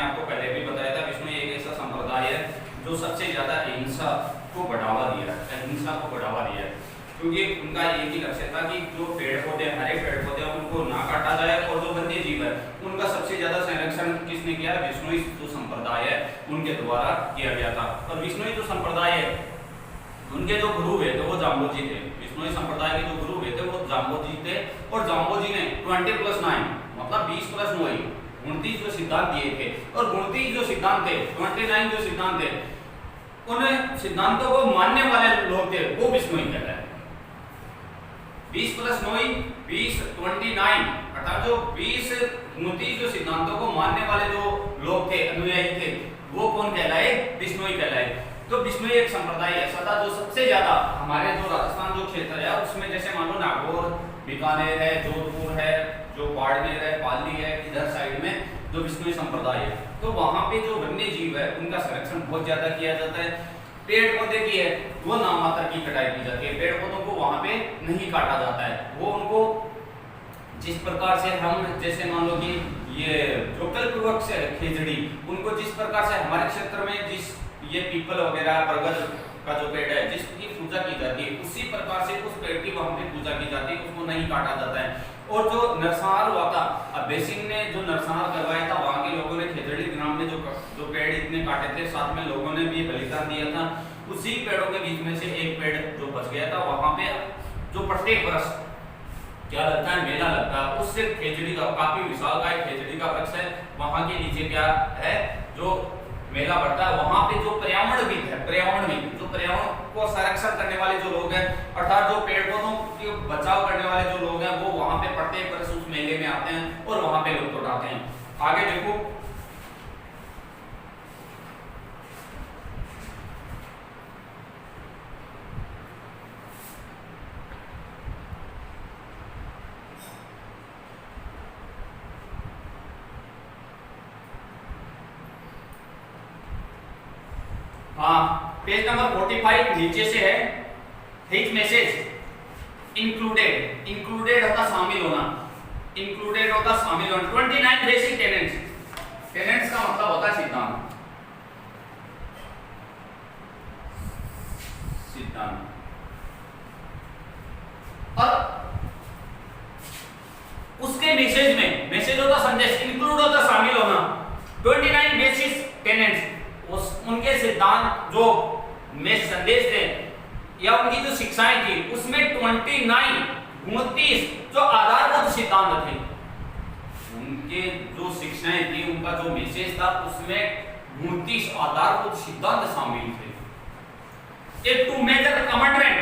आपको पहले भी बताया था, विष्णु एक ऐसा संप्रदाय है जो सबसे ज्यादा अहिंसा को बढ़ावा दिया है, अहिंसा को बढ़ावा दिया है, क्योंकि उनका एक ही लक्ष्य था कि जो पेड़ पौधे, हरे पेड़ पौधे उनको ना काटा जाए, और जो वन्य जीव है उनका सबसे ज्यादा संरक्षण किसने किया है? विष्णुई जो संप्रदाय है उनके द्वारा किया गया था। और विष्णुई जो संप्रदाय है उनके जो गुरु है तो वो जाम्बोजी थे, विष्णुई संप्रदाय के जो गुरु है थे वो जाम्बोजी थे, और जाम्बोजी ने 20+9 मतलब 20+9 29 जो सिद्धांत दिए थे, और 29 जो सिद्धांत थे, 29 जो सिद्धांत थे, उन सिद्धांतों को मानने वाले लोग थे वो विष्णुई कहलाए। 20+9 20 29 अर्थात जो 29 जो सिद्धांतों को मानने वाले जो लोग थे, अनुयायी थे, वो कौन कहलाए? विष्णुई कहलाए। तो विष्णुई एक संप्रदाय ऐसा था जो सबसे ज्यादा हमारे जो राजस्थान जो क्षेत्र है उसमें, जैसे मान लो नागौर, बीकानेर है, जोधपुर है, जो बाड़मेर है, पाली है, इधर साइड में जो विष्णुई संप्रदाय है, तो वहां पे जो वन्य जीव है उनका संरक्षण बहुत ज्यादा किया जाता है। पेड़ पौधे की है वो नाम मात्र की कटाई की जाती है, पेड़ पौधों को वहां पे नहीं काटा जाता है, वो उनको जिस प्रकार से हम, जैसे मान लो कि ये जो कल्पवृक्ष है खेजड़ी, उनको जिस प्रकार से हमारे क्षेत्र में जिस ये पीपल वगैरह बरगद का जो पेड़ है जिसकी पूजा की जाती है, उसी प्रकार से उस पेड़ की वहां पे पूजा की जाती है, उसको नहीं काटा जाता है। और जो नरसंहार हुआ था, अभय सिंह ने जो नरसंहार करवाया था, वहां के लोगों ने खेजड़ी ग्राम में जो पेड़ इतने काटे थे, साथ में लोगों ने भी बलिदान दिया था, उसी पेड़ों के बीच में से एक पेड़ जो बच गया था, वहां पे जो प्रत्येक वर्ष क्या लगता है? मेला लगता है, उससे खेजड़ी का काफी विशालकाय खेजड़ी का वृक्ष है, वहां के नीचे क्या है जो मेला बढ़ता है, वहां पे जो पर्यावरणविद है, पर्यावरणविद जो पर्यावरण को संरक्षण करने वाले जो लोग हैं, अर्थात जो पेड़ पौधों के बचाव करने वाले जो लोग हैं, वो वहां पे प्रत्येक वर्ष उस मेले में आते हैं और वहां पे लुत्फ उठाते हैं। आगे देखो, हाँ पेज नंबर 45 नीचे से है, हिज मैसेज इंक्लूडेड, इंक्लूडेड होता शामिल होना, इंक्लूडेड होता शामिल होना। 29 बेसिक टेनेंट्स, टेनेंट्स का मतलब होता है सिद्धांत, सिद्धांत, और उसके मैसेज में, मैसेज होता संदेश, इंक्लूड होता शामिल होना। 29 बेसिक टेनेंट्स उनके सिद्धांत जो में संदेश थे या उनकी जो शिक्षाएं थी, उसमें 29 जो आधारभूत सिद्धांत थे, उनके जो शिक्षाएं थी, उनका जो मैसेज था, उसमें 29 आधारभूत सिद्धांत शामिल थे। एक two major commandment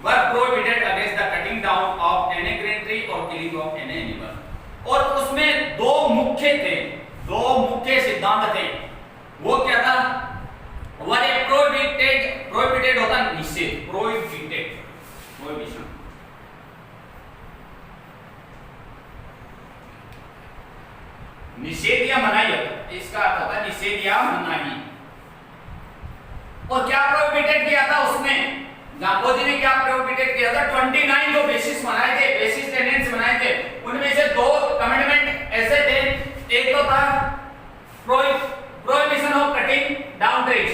were prohibited against the cutting down of any green tree और किलिंग ऑफ एनी एनिमल। और उसमें दो मुख्य थे, दो मुख्य सिद्धांत थे। वो क्या था? वर ए प्रोहिबिटेड, प्रोहिबिटेड होता निषेध, प्रोहिबिटेड, प्रोहिबिशन, निषेध या मनाही, इसका अर्थ होता है निषेध या मनाही। और क्या प्रोहिबिटेड किया था उसने? जाम्बोजी ने क्या प्रोहिबिटेड किया था? 29 जो बेसिस बनाए थे, बेसिस टेनेंट्स बनाए थे, उनमें से दो कमिटमेंट ऐसे थे, एक तो था prohibition of cutting down trees,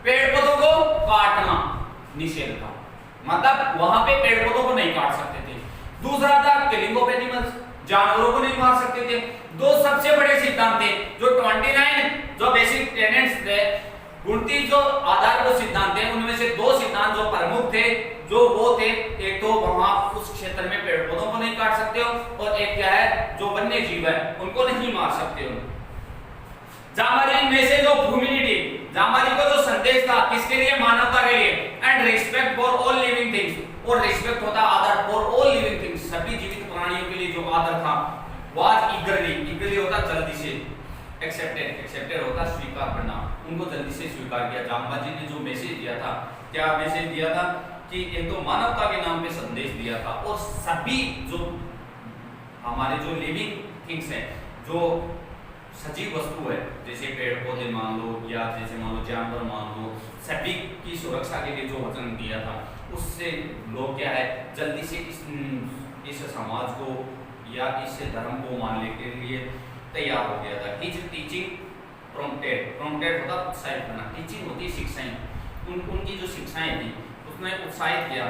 पेड़ पौधों को काटना निषेध था, मतलब वहां पे पेड़ पौधों को नहीं काट सकते थे। दूसरा था किलिंग ऑफ एनिमल्स, जानवरों को नहीं मार सकते थे। दो सबसे बड़े सिद्धांत थे जो 29 जो बेसिक टेनेंट्स थे, 29 जो आधारभूत सिद्धांत थे, उनमें से दो सिद्धांत जो प्रमुख थे, जो वो थे, एक तो वहां उस क्षेत्र में पेड़ पौधों को नहीं काट सकते हो, और एक क्या है, जो वन्य जीव है उनको नहीं मार सकते हो। Jamali message of humanity, Jamali का जो संदेश था किसके लिए? मानवता के लिए। And respect for all living things, और रिस्पेक्ट होता आदर, फॉर ऑल लिविंग थिंग्स, सभी जीवित प्राणियों के लिए जो आदर था। वाज ईगरली, ईगरली होता जल्दी से, एक्सेप्टेड, एक्सेप्टेड होता स्वीकार करना, उनको जल्दी से स्वीकार किया। जाम्बाजी ने जो मैसेज दिया था, क्या मैसेज दिया था? कि एक तो मानवता के नाम पे संदेश दिया था, और सभी जो हमारे जो लिविंग थिंग्स हैं, जो सजीव वस्तु है, जैसे पेड़ पौधे मान लो, या जैसे मान लो जानवर मान लो, सभी की सुरक्षा के लिए जो वचन दिया था, उससे लोग क्या है, जल्दी से इस समाज को या इस धर्म को मानने के लिए तैयार हो गया था। हिज टीचिंग प्रोम्प्टेड होता उत्साहित करना, टीचिंग होती शिक्षाएं, उनकी जो शिक्षाएं थी उसने उत्साहित किया।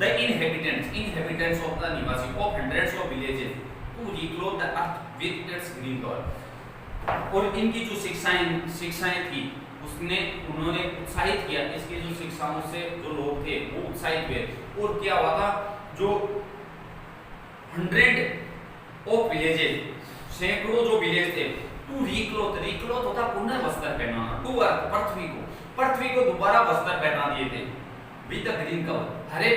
द इनहेबिटेंट्स ऑफ द निवासी of hundreds of villages to reclothe the earth with its green cover. और इनकी जो शिक्षाएं थी उसने उन्होंने उत्साहित किया, इसकी जो शिक्षाओं से जो लोग थे वो उत्साहित हुए। और क्या हुआ था, जो 100 ऑफ विलेजेस, सैकड़ों जो विलेज थे, टू रिक्लोथ होता पुनः वस्त्र पहनाना, टू अर्थ पृथ्वी को दोबारा वस्त्र पहना दिए थे with the green cover, Hare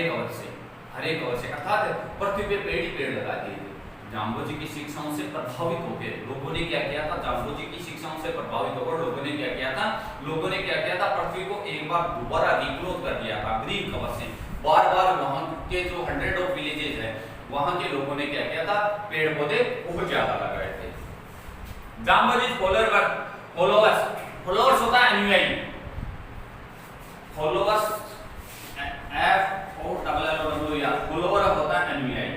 cover से अर्थात पृथ्वी पे पेड़ ही पेड़ लगा दिए थे। जाम्बोजी की शिक्षाओं से प्रभावित होकर लोगों ने क्या किया था, जाम्बोजी की शिक्षाओं से प्रभावित होकर लोगों ने क्या किया था, पृथ्वी को एक बार दोबारा रिक्लोथ कर दिया था ग्रीन कवर से। बार वहां के जो 100 ऑफ विलेजेस है वहां के लोगों ने क्या किया था, पेड़ पौधे बहुत ज्यादा लगाए थे। जाम्बोजी फॉलोअर्स होता है अनुयायी, फॉलोअर्स फॉलोअर होता है अनुयायी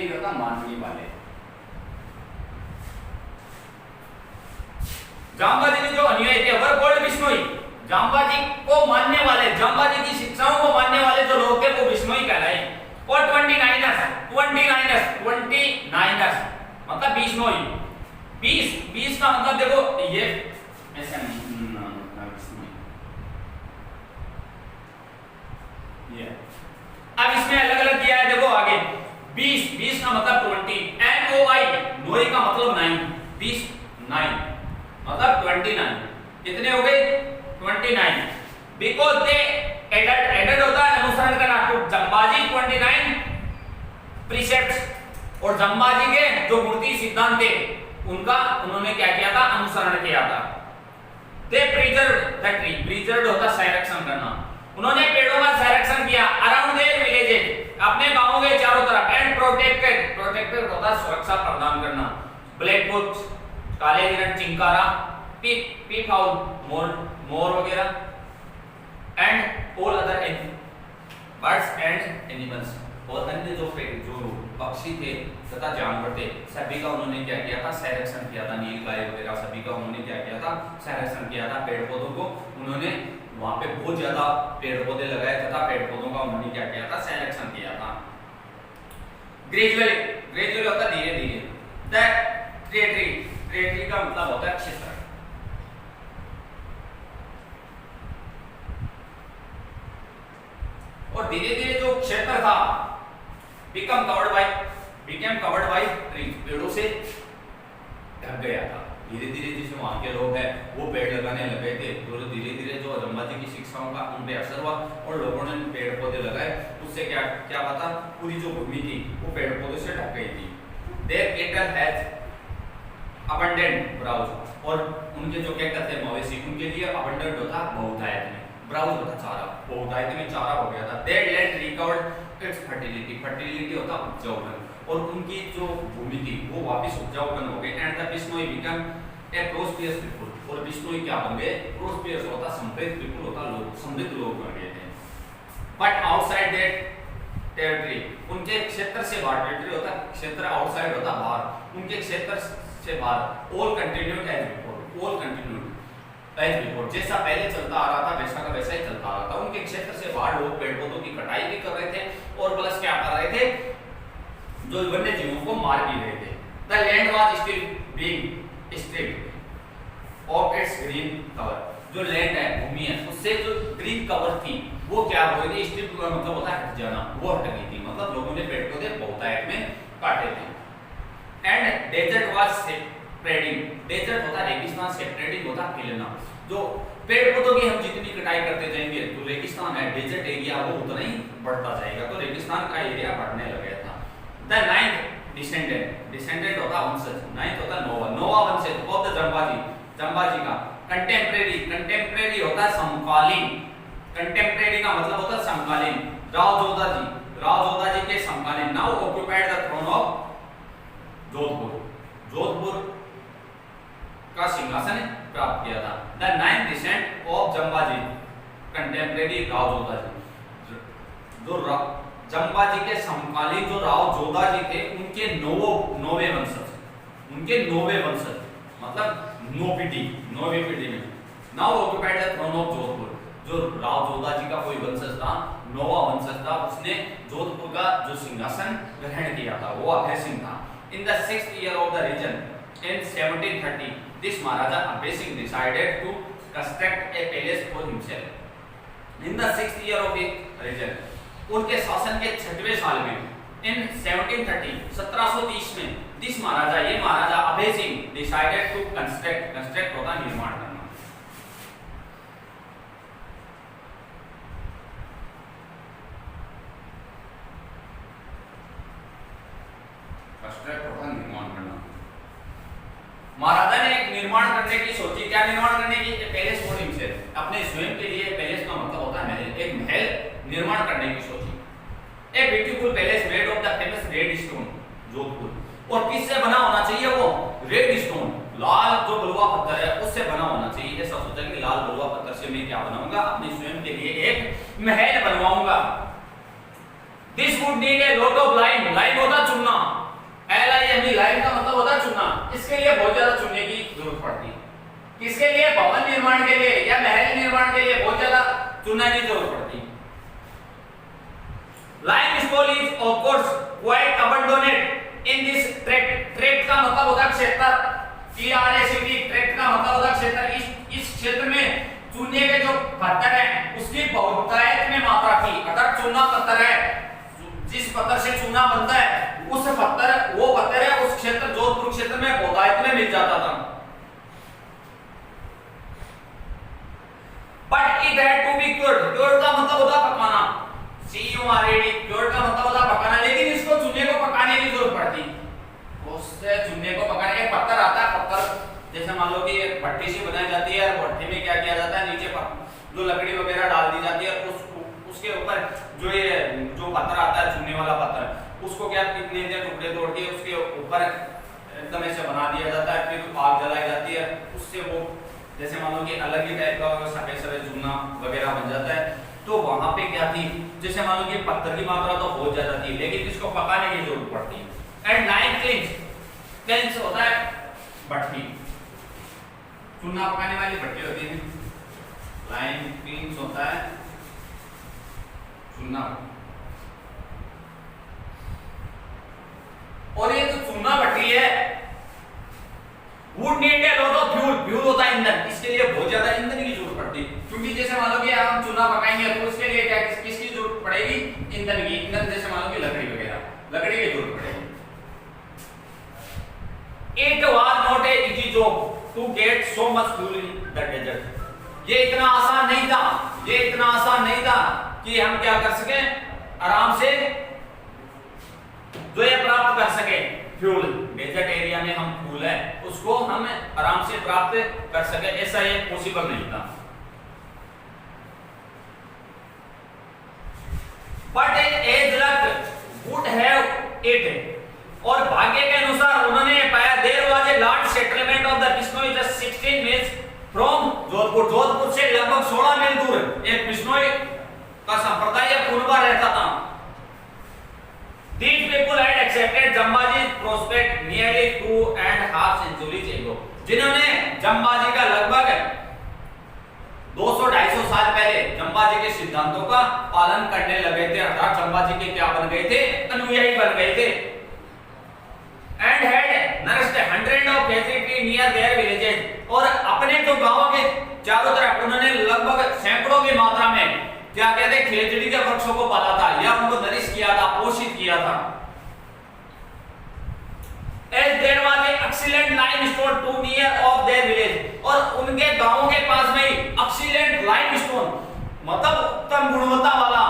होता मानने वाले। जाम्बाजी के जो अनुयायी थे वर कॉल्ड बिश्नोई, जाम्बाजी को मानने वाले, जाम्बाजी की शिक्षाओं को मानने वाले जो लोग थे वो बिश्नोई कहलाए। और 29ers मतलब बिश्नोई, 20 का मतलब देखो ये ऐसा ये अब इसमें अलग अलग किया है, देखो आगे 20 का मतलब 20, NOI नोई का मतलब 9, 20 9 मतलब 29, कितने हो गए 29। बिकॉज दे एडेड होता है अनुसरण करना, तो जम्बाजी 29 प्रीसेप्ट्स और जम्बाजी के जो मूर्ति सिद्धांत थे उनका उन्होंने क्या किया था, अनुसरण किया था। दे प्रिजर्व्ड होता संरक्षण करना, उन्होंने पेड़ों का संरक्षण किया अराउंड देयर विलेजेस, अपने गांवों के चारों तरफ, एंड प्रोटेक्टेड होता सुरक्षा प्रदान करना। ब्लैक बुक काले हिरण, चिंकारा, पीप फाउल मोर वगैरह, and all other birds and animals, और अन्य जो पक्षी थे तथा जानवर थे सभी का उन्होंने क्या किया था, संरक्षण किया था। नील गाय वगैरह सभी का उन्होंने क्या किया था, संरक्षण किया था। पेड़ पौधों को उन्होंने वहां पे बहुत ज्यादा पेड़ पौधे लगाए तथा पेड़ पौधों का उन्होंने क्या किया था, संरक्षण किया था। ग्रेजुअली होता धीरे धीरे। टेरिटरी का मतलब होता है क्षेत्र, और धीरे धीरे जो क्षेत्र था बिकम कवर्ड बाय ट्रीज, पेड़ों से ढक गया था। धीरे धीरे जैसे वहां के लोग हैं वो पेड़ लगाने लगे थे, तो धीरे धीरे जो जम्बाजी की शिक्षाओं का उन पे असर हुआ और लोगों ने पेड़ पौधे लगाए, उससे क्या पता पूरी जो भूमि थी वो पेड़ पौधे से ढक गई थी। There cattle has abundant browse, और उनके जो कैटल थे मवेशी उनके लिए अबंडेंट होता बहुतायत में, ब्राउज होता चारा, बहुतायत में चारा हो गया था। There land recovered it's fertility होता उपजाऊपन, और उनकी जो भूमि थी वो वापस उपजाऊपन हो गई। And the Bishnoi become a prosperous people, और बिश्नोई क्या बन गए, प्रोस्पेरियस होता समृद्ध पीपल होता लोग, समृद्ध लोग बन गए थे। बट आउटसाइड दैट टेरिटरी, उनके क्षेत्र से बाहर, टेरिटरी होता क्षेत्र, आउटसाइड होता बाहर, उनके क्षेत्र से बाहर ऑल कंटिन्यूड एज बिफोर, जैसा पहले चलता आ रहा था वैसा का वैसा ही चलता आ रहा था। उनके क्षेत्र से बाहर लोग पेड़ पौधों की कटाई भी कर रहे थे और प्लस क्या कर रहे थे, जो वन्य जीवों को मार भी रहे थे। The land was still being stripped of its green cover, जो लैंड है भूमि है उससे जो ग्रीन कवर थी वो क्या हो गई थी, स्ट्रिप का मतलब होता है हट जाना, वो हट गई थी, मतलब लोगों ने पेड़ पौधे बहुतायत में काटे थे। And desert was spreading, desert होता रेगिस्तान, स्प्रेडिंग होता फैलना, जो पेड़ पौधों की हम जितनी कटाई करते जाएंगे तो रेगिस्तान है, डेजर्ट एरिया वो उतना ही बढ़ता जाएगा, तो रेगिस्तान का एरिया बढ़ने लग गया था। द नाइन्थ डिसेंडेंट होता वंशज, नाइन्थ होता नोवा वंशज ऑफ द जम्बाजी का। कंटेम्परेरी होता है समकालीन, कंटेम्परेरी का मतलब होता है समकालीन। राव जोधा जी के समकालीन। Now occupied the throne of Jodhpur का सिंहासन प्राप्त किया था। The ninth descent of Jambaji contemporary Rao Jodha ji, जो जम्बाजी के समकालीन जो राव जोधा जी थे उनके नौवे वंशज, मतलब नौवीं पीढ़ी में। Now occupied the throne of Jodhpur, जो राव जोधा जी का कोई वंशज था, नौवा वंशज था, उसने जोधपुर का जो सिंहासन ग्रहण किया था, वो अभय सिंह था। In the 6th year of the region in 1730, this Maharaja Abhay Singh decided to construct a palace for himself. In the 6th year of the region, उनके शासन के 6वें साल में in 1730 1730 में this महाराजा, ये महाराजा Abhay Singh decided to construct होता निर्माण करना, निर्माण करना। महाराजा ने एक निर्माण करने की सोची। क्या निर्माण करने की? पैलेस फॉर हिमसेल्फ, अपने स्वयं के लिए। पैलेस का मतलब होता है महल, एक महल निर्माण करने की सोची। A beautiful palace made of the famous red stone, Jodhpur. और किससे बना होना चाहिए? वो रेड स्टोन, लाल जो बलुआ पत्थर है उससे बना होना चाहिए। ऐसा सोचा कि लाल बलुआ पत्थर से मैं क्या बनाऊंगा? अपने स्वयं के लिए एक महल बनवाऊंगा। This would need a lot of lime, lime होता चुनना, LIME, लाइम का मतलब होता है चुनना। इसके लिए बहुत ज्यादा चुनने की जरूरत पड़ती है। किसके लिए? भवन निर्माण के लिए या महल निर्माण के लिए बहुत ज्यादा चुनने की जरूरत पड़ती है। Limestone is of course quite abundant in this tract. Tract का मतलब होता है क्षेत्र, TRACT, tract का मतलब होता है क्षेत्र। इस क्षेत्र में चूने के जो पत्थर है उसकी बहुतायत में मात्रा थी। अगर चूना पत्थर है, जिस पत्थर से चूना बनता है उस पत्थर, वो पत्थर है उस क्षेत्र, जोधपुर क्षेत्र में बहुतायत में मिल जाता था। But it had to be cured, cured का मतलब होता पकाना, CURED, क्योर्ड का मतलब होता पकाना। लेकिन इसको चूने को पकाने की जरूरत पड़ती, उससे चूने को पकाने। एक पत्थर आता है, पत्थर जैसे मान लो कि भट्टी से बनाई जाती है, भट्टी में क्या किया जाता है, नीचे जो लकड़ी वगैरह डाल दी जाती है, उसके ऊपर जो पत्थर आता है चुनने वाला पत्थर, उसको क्या कितने टुकड़े तोड़ के उसके ऊपर एकदम ऐसे बना दिया जाता है, फिर आग जलाई जाती है, उससे वो जैसे मान लो कि अलग ही टाइप का सफेद सफेद चूना वगैरह बन जाता है। तो वहां पे क्या थी, जैसे मान लो कि पत्थर की मात्रा तो बहुत ज्यादा थी, लेकिन इसको पकाने की जरूरत पड़ती है। एंड लाइम क्लिंच होता है भट्टी, चूना पकाने वाली भट्टी होती है। लाइम क्लिंच होता है चूना। और ये जो चूना भट्टी है, would need a lot of fuel, fuel होता है ईंधन, इसके लिए बहुत ज्यादा ईंधन की जरूरत पड़ती है। क्योंकि जैसे मान लो कि हम चूना पकाएंगे तो उसके लिए क्या किसकी जरूरत पड़ेगी? ईंधन की। ईंधन जैसे मान लो कि लकड़ी वगैरह, लकड़ी की जरूरत पड़ेगी। It was not a easy job to get so much fuel in the desert. ये इतना आसान नहीं था, ये इतना आसान नहीं था कि हम क्या कर सके, आराम से जो ये प्राप्त कर सके फ्यूल। डेजर्ट एरिया में हम फ्यूल है उसको हम आराम से प्राप्त कर सके, ऐसा ये पॉसिबल नहीं था। But as luck would have it, और भाग्य के अनुसार उन्होंने पाया, there was a large settlement of the Bishnoi just 16 miles from Jodhpur. Jodhpur से लगभग 16 मील दूर एक बिश्नोई का संप्रदाय पूर्वा रहता था। These people had accepted Jambaji's prospect nearly 2.5 centuries ago, जिन्होंने जम्बाजी का लगभग 200-250 साल पहले जम्बाजी के सिद्धांतों का पालन करने लगे थे, अर्थात जम्बाजी के क्या बन गए थे? अनुयायी बन गए थे। And had nourished hundreds of facilities near their villages, और अपने जो गांवों के चारों तरफ उन्होंने लगभग सैकड़ों की मात्रा में क्या कहते हैं, खेजड़ी के वृक्षों को पाला था या उनको नरिश किया था, पोषित किया था। As there was an excellent limestone too near of their village, और उनके गांवों के पास में ही excellent limestone मतलब उत्तम गुणवत्ता वाला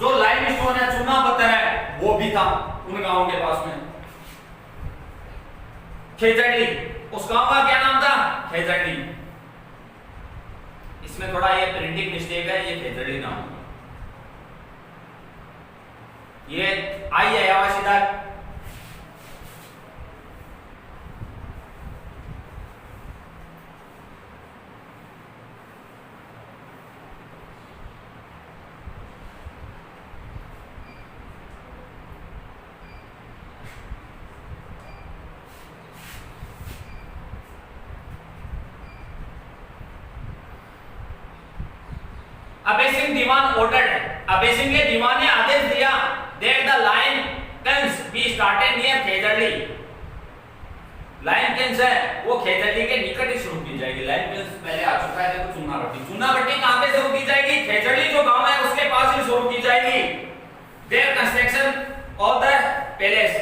जो लाइमस्टोन है, चूना पत्थर है, वो भी था उन गांवों के पास में। खेजड़ी, उस गांव का क्या नाम था? खेजड़ी। इसमें थोड़ा ये प्रिंटिंग मिस्टेक है, ये खेजड़ी नाम, ये आई है सीधा। अबेसिंग दीवान ऑर्डर्ड, अबेसिंग के दीवान ने आदेश दिया that the lime kilns be started near Khejarli, lime kilns है वो खेजड़ली के निकट ही शुरू की जाएगी। लाइन कैंस पहले आ चुका है, देखो चुनाभट्टी, चुनाभट्टी कहां पे शुरू की जाएगी? खेजड़ली जो गांव है उसके पास ही शुरू की जाएगी। Their construction of the palace,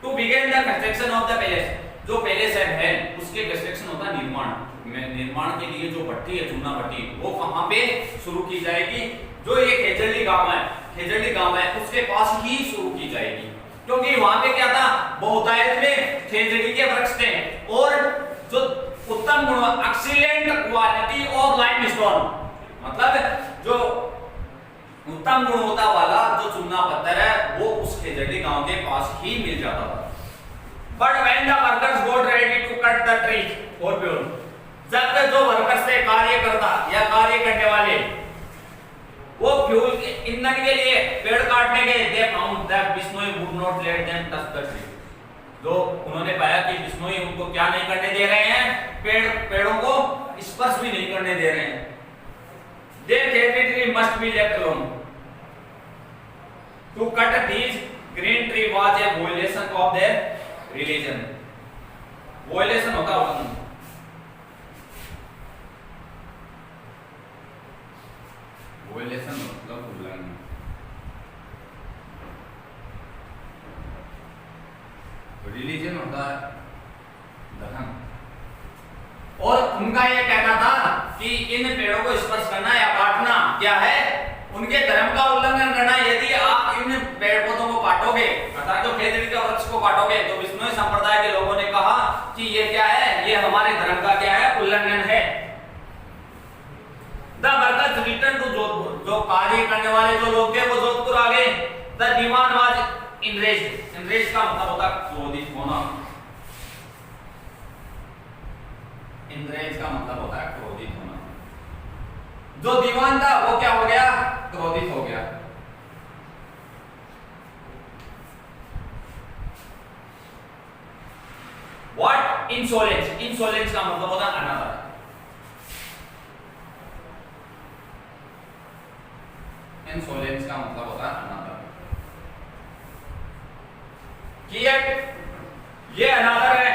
to begin the construction of the palace, जो पैलेस है उसके कंस्ट्रक्शन होता है निर्माण में, निर्माण के लिए जो भट्टी है चूना भट्टी वो कहां पे शुरू की जाएगी? जो ये खेजड़ली गांव है, खेजड़ली गांव है उसके पास ही शुरू की जाएगी, क्योंकि वहां पे क्या था, बहुतायत में खेजड़ी के वृक्ष थे और जो उत्तम गुण एक्सीलेंट क्वालिटी ऑफ लाइमस्टोन, मतलब जो उत्तम गुणवत्ता वाला जो चूना पत्थर है वो उस खेजड़ी गांव के पास ही मिल जाता था। But when the workers got ready to cut the tree for fuel, जब तक जो वर्कर्स थे कार्य करता या कार्य करने वाले वो फ्यूल के ईंधन के लिए पेड़ काटने गए, they found that Bishnoi would not let them touch the tree, जो उन्होंने पाया कि बिश्नोई उनको क्या नहीं करने दे रहे हैं, पेड़ों को स्पर्श भी नहीं करने दे रहे हैं। Their territory must be left alone. To cut these green tree was a violation of their religion. Violation होता है, violation मतलब उल्लंघन। Religion होता है धर्म, और उनका ये कहना था कि इन पेड़ों को स्पर्श करना या काटना क्या है, उनके धर्म का उल्लंघन करना। यदि आप इन पेड़ पौधों को काटोगे अर्थात जो खेजड़ी का वृक्ष को काटोगे, तो बिश्नोई संप्रदाय के लोगों ने कहा कि ये क्या है, ये हमारे धर्म का क्या है, उल्लंघन है। The workers return to Jodhpur, जो कार्य करने वाले जो लोग थे वो जोधपुर आ गए। द दीवान वाज इनरेज्ड, इनरेज्ड का मतलब होता है क्रोधित होना, इनरेज का मतलब होता है क्रोधित होना। जो दीवान था वो क्या हो गया, क्रोधित हो गया। What insolence, insolence का मतलब होता है अनादर, insolence का मतलब होता है अनादर। ये अनादर है।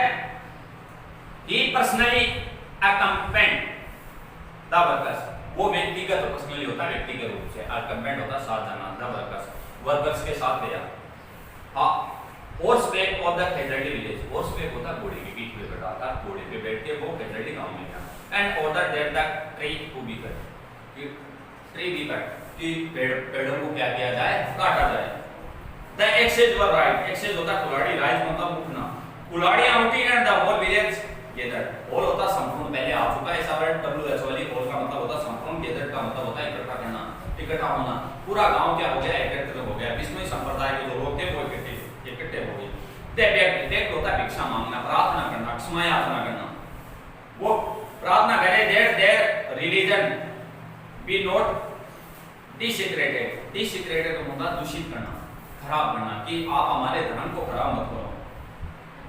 He personally accompanied the workers, वो व्यक्तिगत पर्सनली होता है, व्यक्तिगत रूप से, accompanied होता है साथ जाना, the workers, वर्कर्स के साथ गया। हाँ, horse back of the Khejri village, horse back होता है घोड़े की पीठ पे बैठा था, घोड़े पे बैठ के वो खेजड़ी गांव में गया। And ordered that the tree to be cut, कि ट्री भी कट, कि पेड़ों को क्या किया जाए, काटा जाए। The axes were right, axes होता है कुल्हाड़ी, rise मतलब उठना, कुल्हाड़ियां उठी and the whole village gathered, whole होता संपूर्ण, पहले आ चुका है ऐसा वर्ड WH वाली, होल का मतलब होता संपूर्ण, gathered का मतलब होता है इकट्ठा करना, इकट्ठा होना। पूरा गांव क्या हो गया, एकत्रित हो गया। बिश्नोई संप्रदाय के जो लोग थे वो इकट्ठे हो गए। दे बेग होता है भिक्षा मांगना, प्रार्थना करना, क्षमा याचना करना। वो प्रार्थना करे that there religion be not desecrated, desecrated होता है दूषित करना, खराब करना, कि आप हमारे धर्म को खराब मत करो।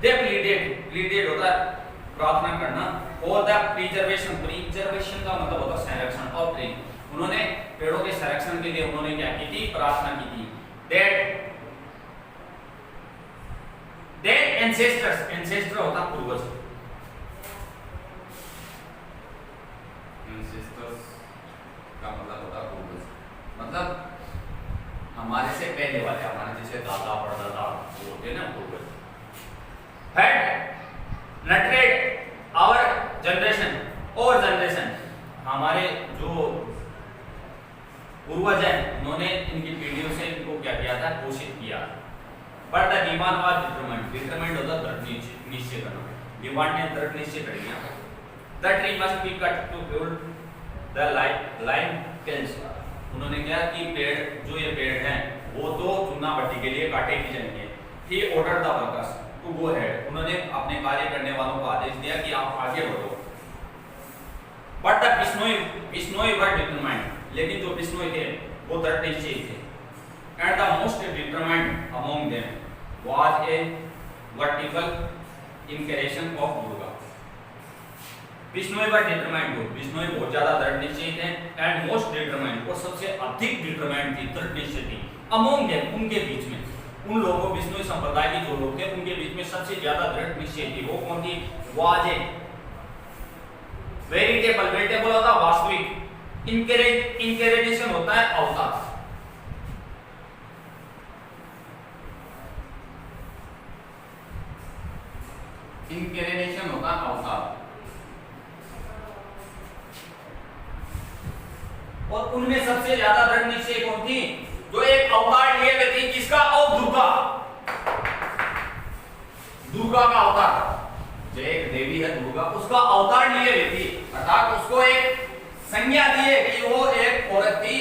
दे प्लीडेड, प्लीडेड होता है प्रार्थना करना, और द प्रिजर्वेशन, प्रिजर्वेशन का मतलब होता है संरक्षण ऑफ ट्री, उन्होंने पेड़ों के संरक्षण के लिए उन्होंने क्या की थी, प्रार्थना की थी। दैट एंसेस्टर्स, एंसेस्टर होता पूर्वज, एंसेस्टर्स का मतलब होता पूर्वज, मतलब हमारे से पहले वाले, हमारे जैसे दादा परदादा वो होते ना पूर्वज। हैड नटरेड आवर जनरेशन, और जनरेशन, हमारे जो पूर्वज हैं उन्होंने इनकी पीढ़ियों से इनको क्या किया था, पोषित किया। But the demand was determined, determined होता दृढ़ निश्चय करना, डिमांड ने दृढ़ निश्चय कर लिया। The tree must be cut to build the lime kilns, उन्होंने क्या कि पेड़, जो ये पेड़ हैं वो तो चूना भट्टी के लिए काटे ही जाएंगे। He order the workers to go ahead, उन्होंने अपने कार्य करने वालों को आदेश दिया कि आप आगे बढ़ो। But the Bishnoi were determined, लेकिन जो बिश्नोई थे वो दृढ़ निश्चयी थे। And the most determined among them was a vertical incarnation of Durga, Bishnoi were determined good, Bishnoi बहुत ज्यादा दृढ़ निश्चयी थे एंड मोस्ट डिटरमाइंड, और सबसे अधिक डिटरमाइंड थी, दृढ़ निश्चयी थी अमोंग देम, उनके बीच में, उन लोगों बिश्नोई संप्रदाय के जो लोग थे उनके बीच में सबसे ज्यादा दृढ़ निश्चयी थी वो कौन थी? वाजे। वेरिटेबल, वेरिटेबल होता है वास्तविक, इंकरेनेशन होता है अवतार। इंकरेनेशन होता है अवतार। और उनमें सबसे ज्यादा दृढ़ निश्चय कौन थी? जो एक अवतार लिए हुए थी, किसका? और दुर्गा, दुर्गा का अवतार, जो एक देवी है दुर्गा, उसका अवतार लिए हुए थी, अर्थात उसको एक संज्ञा दिए कि वो एक औरत थी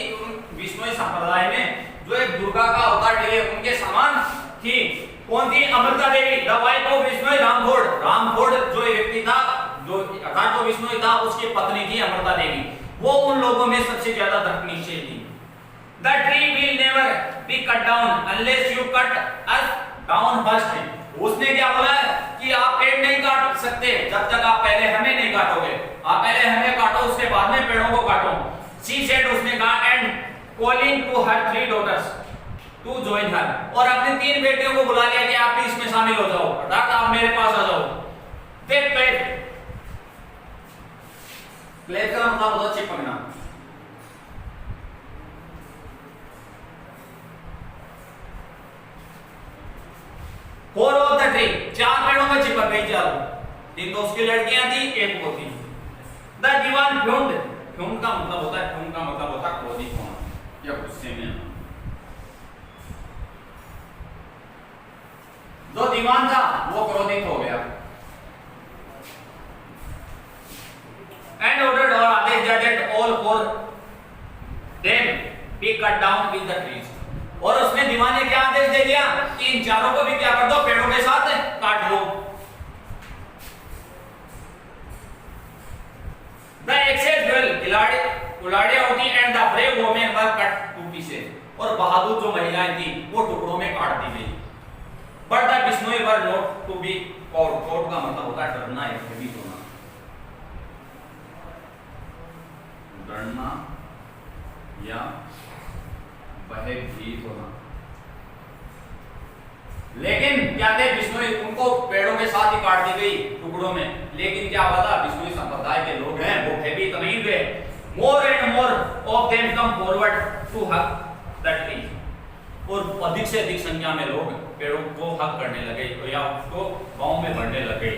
विष्णु संप्रदाय में जो एक दुर्गा का अवतार लिए उनके समान थी। कौन थी? Amrita Devi, the wife of Vishnu रामफोर्ड। रामफोर्ड जो व्यक्ति था, जो अर्थात जो विष्णु था, उसकी पत्नी थी अमृता देवी, वो उन लोगों में सबसे ज्यादा दृढ़ निश्चयी थी। The tree will never be cut down unless you cut us down first। उसने क्या बोला कि आप पेड़ नहीं काट सकते जब तक आप पहले हमें नहीं काटोगे, आप पहले हमें काटो उसके बाद में पेड़ों को काटो। She said, उसने कहा, and calling to her 3 daughters to join her, और अपने 3 बेटियों को बुला लिया कि आप भी इसमें शामिल हो जाओ, अर्थात आप मेरे पास आ जाओ। They fled, फ्लैग का मतलब होता है चिपकना। फोर ऑफ द ट्री, 4 पेड़ों में चिपक गई चारों, 3 तो उसकी लड़कियां थी, 1 वो थी। द दीवान फ्यूम्ड, फ्यूम्ड का मतलब होता है, फ्यूम का मतलब होता है क्रोधित होना या गुस्से में। जो दीवान था वो क्रोधित हो गया। And ordered, और आदेश दिया that all 4 them be cut down with the trees, और उसने दीवान ने क्या आदेश दे दिया कि इन चारों को भी क्या कर दो, पेड़ों के साथ काट दो। The excess girl, खिलाड़ी होती, and the brave women were cut to pieces, और बहादुर जो महिलाएं थी वो टुकड़ों में काट दी गई। But the Bishnoi were not to be cowed, cowed का मतलब होता है डरना या भयभीत होना, डरना या भयभीत होना। लेकिन क्या थे बिश्नोई, उनको पेड़ों के साथ ही काट दी गई टुकड़ों में, लेकिन क्या हुआ था, बिश्नोई संप्रदाय के लोग हैं वो भयभीत नहीं हुए। More and more of them come forward to hug the tree, और अधिक से अधिक संख्या में लोग पेड़ों को हग करने लगे या उसको गांव में बढ़ने लगे।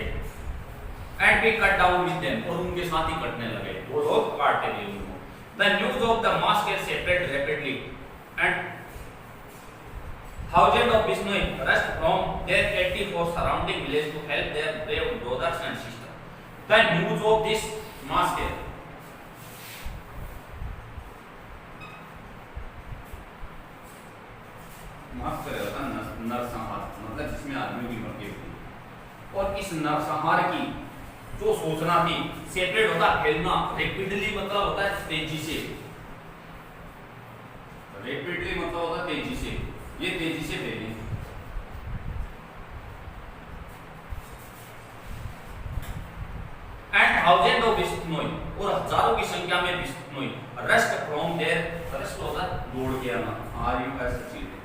And be cut down with them, और उनके साथ ही कटने लगे, वो लोग काटते गए उनको। The news of the mask separate rapidly and thousands of Bishnoi rushed from their 84 surrounding village to help their brave brothers and sisters. The news of this massacre, नरसंहार मतलब जिसमें आदमी भी मर गए थे, और इस नरसंहार की जो सूचना थी, सेपरेट होता फैलना, रैपिडली मतलब होता है तेजी से, रैपिडली मतलब होता है तेजी से, ये तेजी से फैली। एंड थाउजेंड ऑफ बिश्नोई, और हजारों की संख्या में Bishnoi rushed from there, rushed होता है दौड़ के आना, आर यू एस चीज है,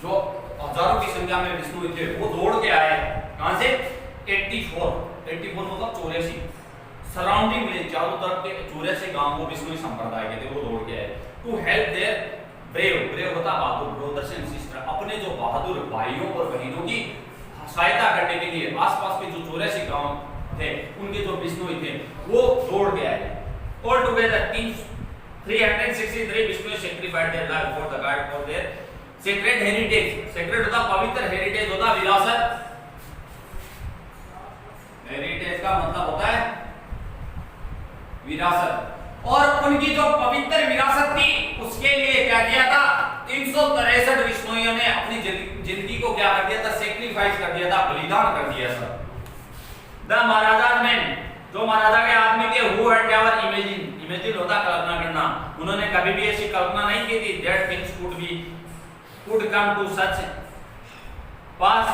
जो हजारों की संख्या में बिश्नोई थे वो दौड़ के आए, कहां से? 84 मतलब 84 सराउंडिंग विलेज, चारों तरफ के 84 गांव वो बिश्नोई संप्रदाय के थे, वो दौड़ के आए। To help their brave, brave होता बहादुर, ब्रदर्स एंड सिस्टर, अपने जो बहादुर भाइयों और बहनों की सहायता करने के लिए आसपास के जो 84 गांव थे उनके जो बिश्नोई थे वो दौड़ के आए। All together 363 Bishnoi sacrificed their life for the god for their sacred heritage, sacred होता पवित्र, हेरिटेज होता विरासत, हेरिटेज का मतलब होता है विरासत, और उनकी जो पवित्र विरासत थी उसके लिए क्या किया था, 363 बिश्नोइयों ने अपनी जिंदगी को क्या कर दिया था, सेक्रीफाइस कर दिया था, बलिदान कर दिया था। द महाराजा मैन, जो महाराजा के आदमी थे, who had never imagine, imagine होता कल्पना करना, उन्होंने कभी भी ऐसी कल्पना नहीं की थी that things could be would come to such pass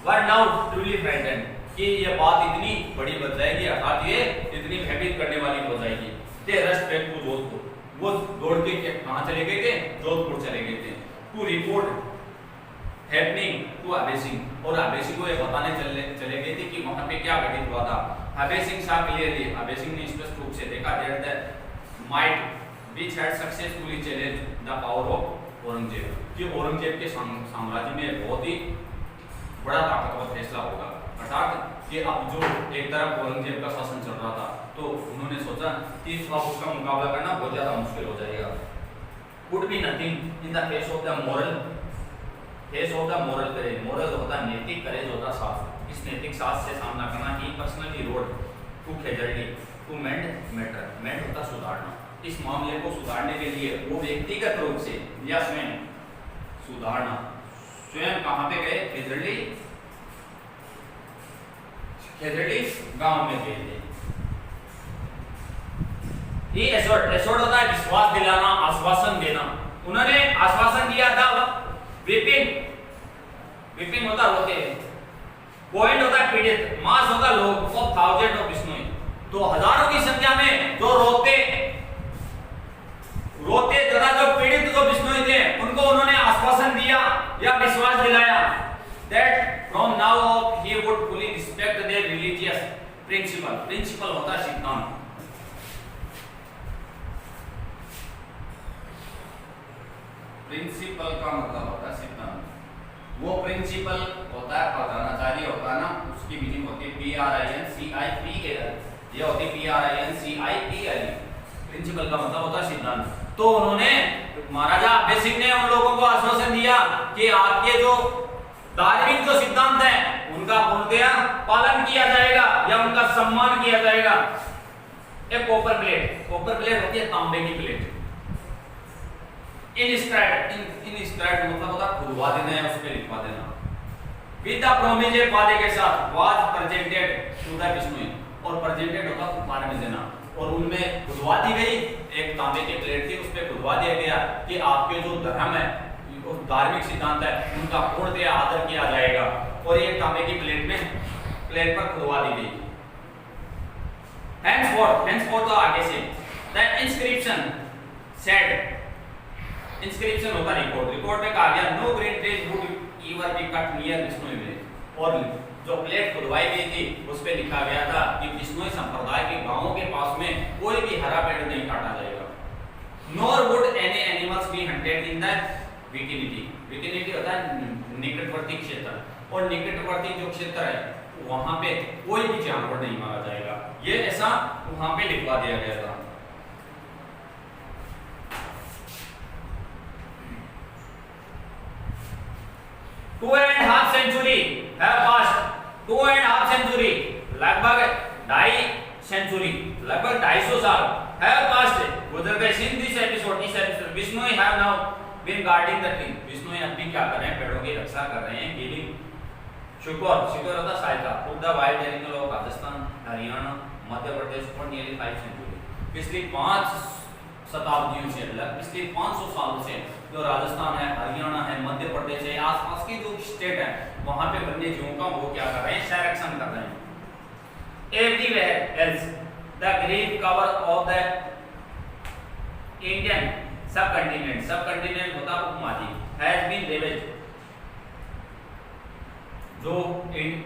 were now truly frightened कि ये बात इतनी बड़ी बन जाएगी, अर्थात ये इतनी भयभीत करने वाली हो जाएगी। they rushed back to Jodhpur, वो दौड़ के कहाँ चले गए थे? जोधपुर चले गए थे। to report happening to Abhay Singh, और अभय सिंह को ये बताने चले गए थे कि वहाँ पे क्या घटित हुआ था। अभय सिंह saw clearly, अभय सिंह ने स्पष्ट रूप से देखा that the might which had successfully challenged the power of Aurangzeb, कि औरंगजेब के साम्राज्य में बहुत ही बड़ा ताकतवर फैसला होगा, अर्थात कि अब जो एक तरफ औरंगजेब का शासन चल रहा था, तो उन्होंने सोचा कि अब उसका मुकाबला करना बहुत ज्यादा मुश्किल हो जाएगा। Would be nothing in the face of the moral courage, moral होता नैतिक करेज होता साहस, इस नैतिक साहस से सामना करना। He personally rode to Khejarli to mend matter, mend होता सुधारना, इस मामले को सुधारने के लिए वो व्यक्तिगत रूप से या स्वयं सुधारना, स्वयं कहाँ पे गए? खेजड़ली गांव में गए थे। ये एसोर्ट होता है विश्वास दिलाना, आश्वासन देना। उन्होंने आश्वासन दिया था। विपिन होता रोते, पॉइंट होता है पीड़ित, मास होता लोग, ऑफ थाउजेंड ऑफ बिश्नोई, तो हजारों की संख्या में जो रोते तथा जो पीड़ित जो बिश्नोई थे, उनको उन्होंने आश्वासन दिया या विश्वास दिलाया that from now on he would fully respect their religious principle होता है सिद्धांत। प्रिंसिपल का मतलब होता है सिद्धांत, वो प्रिंसिपल होता है प्रधानाचार्य होता है ना, उसकी मीनिंग होती है PRINCIPL, ये होती है PRINCIPL। प्रिंसिपल का मतलब होता है सिद्धांत। तो उन्होंने महाराजा अभय सिंह ने उन लोगों को आश्वासन दिया कि आपके जो धार्मिक जो सिद्धांत है उनका पूर्णतया पालन किया जाएगा या उनका सम्मान किया जाएगा। एक कॉपर प्लेट होती है तांबे की प्लेट, इंस्क्राइब्ड मतलब होता है खुदवा देना है, उस पे लिखवा देना। विद द प्रोमिस, एक वादे के साथ, was presented to the Bishnoi, और प्रेजेंटेड होता है उपहार में देना, और उनमें खुदवा दी गई, एक तांबे की प्लेट थी, उस पे खुदवा दिया गया कि आपके जो धर्म है, धार्मिक सिद्धांत है, उनका पूर्णतया आदर किया जाएगा, और ये तांबे की प्लेट पर खुदवा दी गई। henceforth तो आगे से the inscription said, इंस्क्रिप्शन होता रिकॉर्ड में कहा गया no green trees would ever be cut near Bishnoi village, और जो प्लेट खुदवाई गई थी उस पे लिखा गया था कि बिश्नोई संप्रदाय के गांवों के पास में कोई भी हरा पेड़ नहीं काटा जाएगा। Nor would any animals be hunted in the vicinity होता है निकटवर्ती क्षेत्र, और निकटवर्ती जो क्षेत्र है वहां पे कोई भी जानवर नहीं मारा जाएगा, ये ऐसा वहां पे लिखवा दिया गया था। Two and half century have passed, 2.5 century लगभग 2.5 सेंचुरी, लगभग 250 साल हैव पास्ड गुजर गए सिंस दिस एपिसोड, इस episode Bishnoi have now been guarding the tree, Bishnoi अब भी क्या कर रहे हैं? पेड़ों की रक्षा कर रहे हैं, गिविंग शुक्र होता सहायता to the wild animal of Rajasthan, Haryana, Madhya Pradesh for nearly 5 century, पिछली 5 शताब्दियों से, पिछले 500 सालों से जो राजस्थान है, हरियाणा है, मध्य प्रदेश है, आसपास की जो स्टेट है वहां पे वन्य जीवों का वो क्या कर रहे हैं? संरक्षण कर रहे हैं। Everywhere else the green cover of the Indian subcontinent होता उपमहाद्वीप हैज बीन रेवेज्ड, जो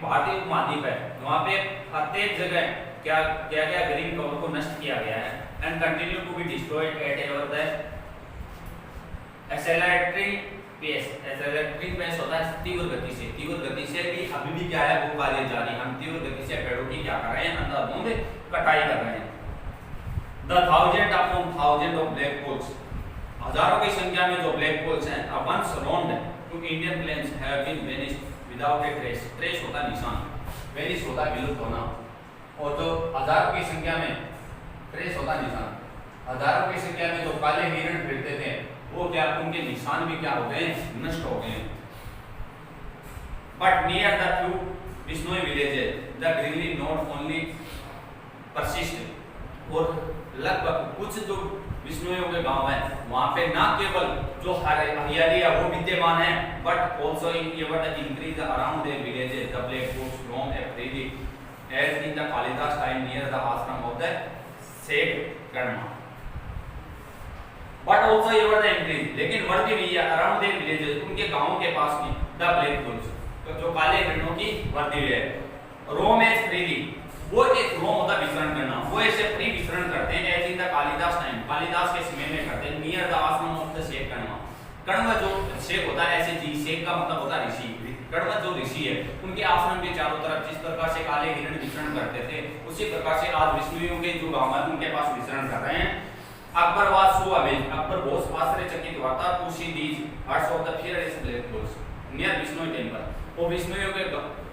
भारतीय उपमहाद्वीप है वहां पे प्रत्येक जगह क्या ग्रीन कवर को नष्ट किया गया है, and continue to be destroyed at ever the accelerating pace होता है तीव्र गति से भी अभी भी क्या है वो कार्य जारी, हम तीव्र गति से पेड़ों की क्या कर रहे हैं? अंधाधुंध कटाई कर रहे हैं। The thousand of black holes, हजारों की संख्या में जो ब्लैक होल्स हैं once roamed to Indian plains have been vanished without a trace होता निशान, वेनिश होता विलुप्त होना, और जो हजारों की संख्या में ट्रेस होता निशान, हजारों की संख्या में जो काले हिरण फिरते थे वो क्या उनके निशान भी क्या हो गए? नष्ट हो गए। But near the few Bishnoi villages the greenery not only persist, और लगभग कुछ जो बिश्नोइयों के गांव है, वहां पे ना केवल जो हरियाली है वो विद्यमान है, but also increase around their villages the black foods roam freely as in the Kalidas time near the ashram of the Seth Karma. But also ever the increase, लेकिन बढ़ती हुई है अराउंड देयर विलेजेस, उनके गांवों के पास की द ब्लैक फूड्स, तो जो काले हिरणों की बढ़ती हुई है। रोम एज फ्रीली, वो एक रोम होता विचरण करना, वो ऐसे फ्री विचरण करते हैं as in the Kalidas time, Kalidas के समय में करते हैं near the ashram of the Sheikh Karma. Karma जो शेख होता है, ऐसे जी शेख का मतलब होता है ऋषि, कर्मा जो ऋषि है उनके आश्रम के चारों तरफ जिस प्रकार से काले हिरण विचरण करते थे, उसी प्रकार से आज बिश्नोइयों के जो गांव है उनके पास विचरण कर रहे हैं। Akbar was so amazed, Akbar बहुत आश्चर्यचकित हुआ था to see these herds of the fearless black foods near Bishnoi temple. वो बिश्नोइयों के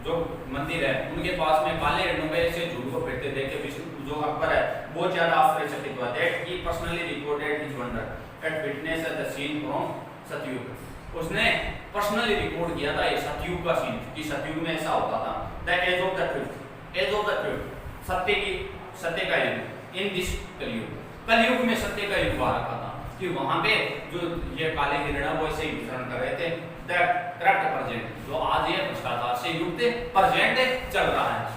जो मंदिर है उनके पास में काले हिरणों पे ऐसे झूठ को फिरते देख के विष्णु जो अकबर है बहुत ज्यादा आश्चर्यचकित हुआ। That he personally reported his wonder at witness the scene from Satyug, उसने पर्सनली रिपोर्ट किया था ये सतयुग का सीन कि सतयुग में ऐसा होता था। The age of the truth, age of the truth, सत्य का युग, इन दिस कलयुग, कलयुग में सत्य का युग आ रखा था कि वहां पे जो ये काले हिरण वो ऐसे ही विचरण कर रहे थे। द करप्ट प्रेजेंट, जो आज ये भ्रष्टाचार से युक्त प्रेजेंट चल रहा है।